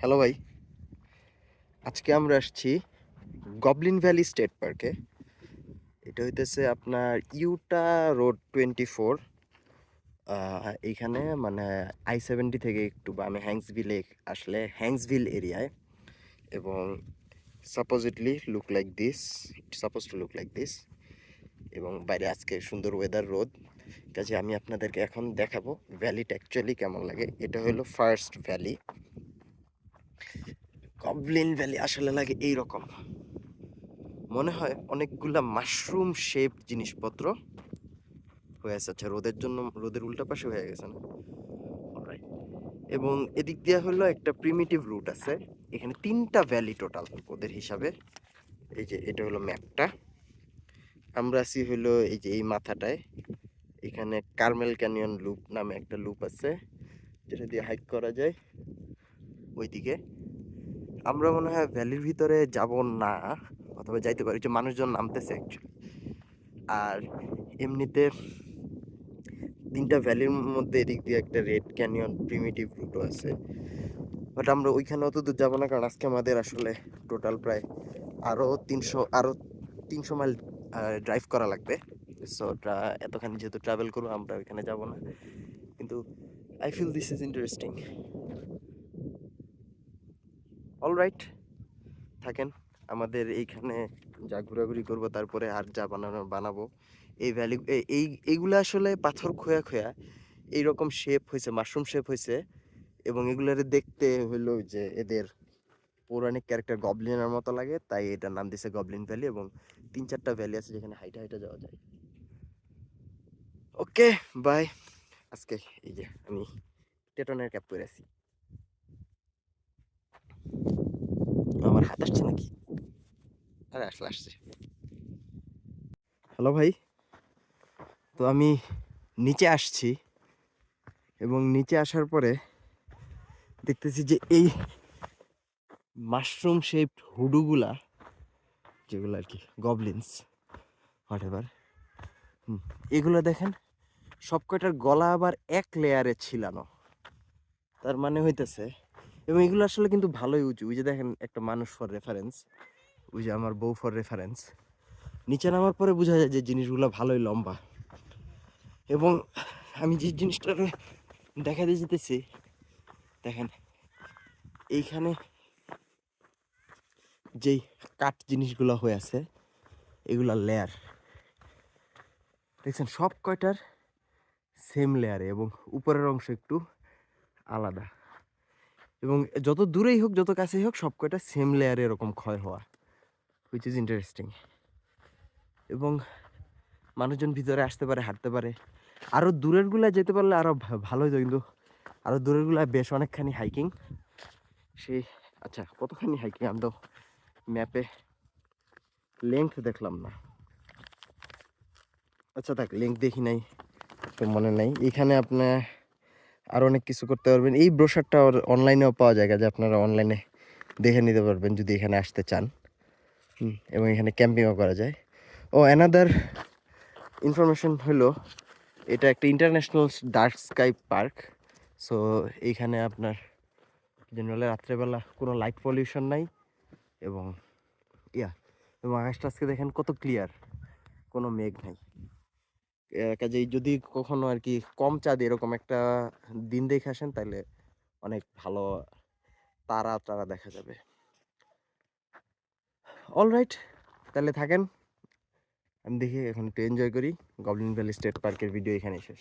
Hello ভাই, আজকে আমরা আসছি গবলিন ভ্যালি স্টেট পার্কে। এটা হইতেছে আপনার ইউটা রোড 24। এইখানে মানে I-70 থেকে একটু বামে হ্যাংসভিলে আসলে হ্যাংসভিল এরিয়ায়। এবং সাপোজিটলি look like this, suppose to look like this. এবং বাইরে আজকে সুন্দর ওয়েদার, রোদ। কাজে আমি আপনাদেরকে এখন দেখাবো ভ্যালিটা অ্যাকচুয়ালি কেমন লাগে। এটা হলো ফার্স্ট ভ্যালি। গবলিন ভ্যালি আসলে লাগে এইরকম, মনে হয় অনেকগুলা মাশরুম শেপ জিনিসপত্র হয়ে আছে। আচ্ছা, রোদের জন্য রোদের উল্টা পাশে হয়ে গেছে না? অলরাইট। এবং এদিক দিয়ে হলো একটা প্রিমিটিভ রুট আছে। এখানে 3টা ভ্যালি টোটাল ওদের হিসাবে। এই যে এটা হলো ম্যাপটা। আমরা আছি হলো এই যে এই মাথাটায়। এখানে কার্মেল ক্যানিয়ন লুপ নামে একটা লুপ আছে, যেটা দিয়ে হাইক করা যায় ওইদিকে। আমরা মনে হয় ভ্যালির ভিতরে যাব না, অথবা যাইতে পারি, যে মানুষজন নামতেছে অ্যাকচুয়ালি। আর এমনিতে 3টা ভ্যালির মধ্যে এদিক দিয়ে একটা রেড ক্যানিয়ন প্রিমিটিভ রুটও আছে। বাট আমরা ওইখানে অত দূর যাবো না, কারণ আজকে আমাদের আসলে টোটাল প্রায় আরও 300 মাইল ড্রাইভ করা লাগবে। সো এতখানি যেহেতু ট্রাভেল করবো, আমরা ওইখানে যাব না। কিন্তু I feel this is interesting. Alright, থাকেন। আমাদের এইখানে যা ঘোরাঘুরি করবো, তারপরে আর যা বানাবো এই ভ্যালি, এইগুলো আসলে পাথর খোয়া খোয়া এইরকম শেপ হয়েছে, মাশরুম শেপ হয়েছে। এবং এগুলার দেখতে হইলো যে এদের পৌরাণিক ক্যারেক্টার গবলিনের মতো লাগে, তাই এটার নাম দিছে গবলিন ভ্যালি। এবং 3-4টা ভ্যালি আছে যেখানে হাইটা হাইটা যাওয়া যায়। ওকে, বাই। আজকে এই যে আমি টেটনের ক্যাপ পরে আছি। আমার হাত আসছে নাকি? আরে আসলে আসছে। হ্যালো ভাই, তো আমি নিচে আসছি, এবং নিচে আসার পরে দেখতেছি যে এই মাশরুম শেপড হুডুগুলা, যেগুলো আর কি গবলিনস হোয়াট এভার, এগুলো দেখেন সব কয়টার গলা আবার এক লেয়ারে ছিলানো। তার মানে হইতেছে, এবং এগুলো আসলে কিন্তু ভালোই উঁচু। ওই যে দেখেন একটা মানুষ ফর রেফারেন্স, ওই যে আমার বউ ফর রেফারেন্স। নিচে নামার পরে বোঝা যায় যে জিনিসগুলো ভালোই লম্বা। এবং আমি যে জিনিসটা দেখাতে যেতেছি, দেখেন এইখানে যেই কাঠ জিনিসগুলো হয়ে আছে, এগুলা লেয়ার দেখছেন সব কয়টার সেম লেয়ারে, এবং উপরের অংশ একটু আলাদা। এবং যত দূরেই হোক, যত কাছেই হোক, সব কয়টা সেম লেয়ারে এরকম ক্ষয় হওয়া, হুইচ ইজ ইন্টারেস্টিং। এবং মানুষজন ভিতরে আসতে পারে, হাঁটতে পারে। আরও দূরেরগুলা যেতে পারলে আরও ভালো হতো, কিন্তু আরও দূরেরগুলা বেশ অনেকখানি হাইকিং। সেই আচ্ছা, কতখানি হাইকিং আমি তো ম্যাপে লেংথ দেখলাম না। আচ্ছা থাক, লেংথ দেখি নাই তো মনে নাই। এখানে আপনার আরও অনেক কিছু করতে পারবেন। এই ব্রোশারটা অনলাইনেও পাওয়া যায়, যে আপনারা অনলাইনে দেখে নিতে পারবেন যদি এখানে আসতে চান। এবং এখানে ক্যাম্পিংও করা যায়। ও অ্যানাদার ইনফরমেশন হলো, এটা একটা international dark sky park. So এইখানে আপনার জেনারেলি রাত্রেবেলা কোনো লাইট পলিউশন নাই। এবং এবং আকাশটা আজকে দেখেন কত ক্লিয়ার, কোনো মেঘ নাই। কাজেই যদি কখনো আর কি কম চাঁদ এরকম একটা দিন দেখে আসেন, তাহলে অনেক ভালো তারা তারা দেখা যাবে। অলরাইট, তাহলে থাকেন। আমি দেখি এখন একটু এনজয় করি। গবলিন ভ্যালি স্টেট পার্কের ভিডিও এখানেই শেষ।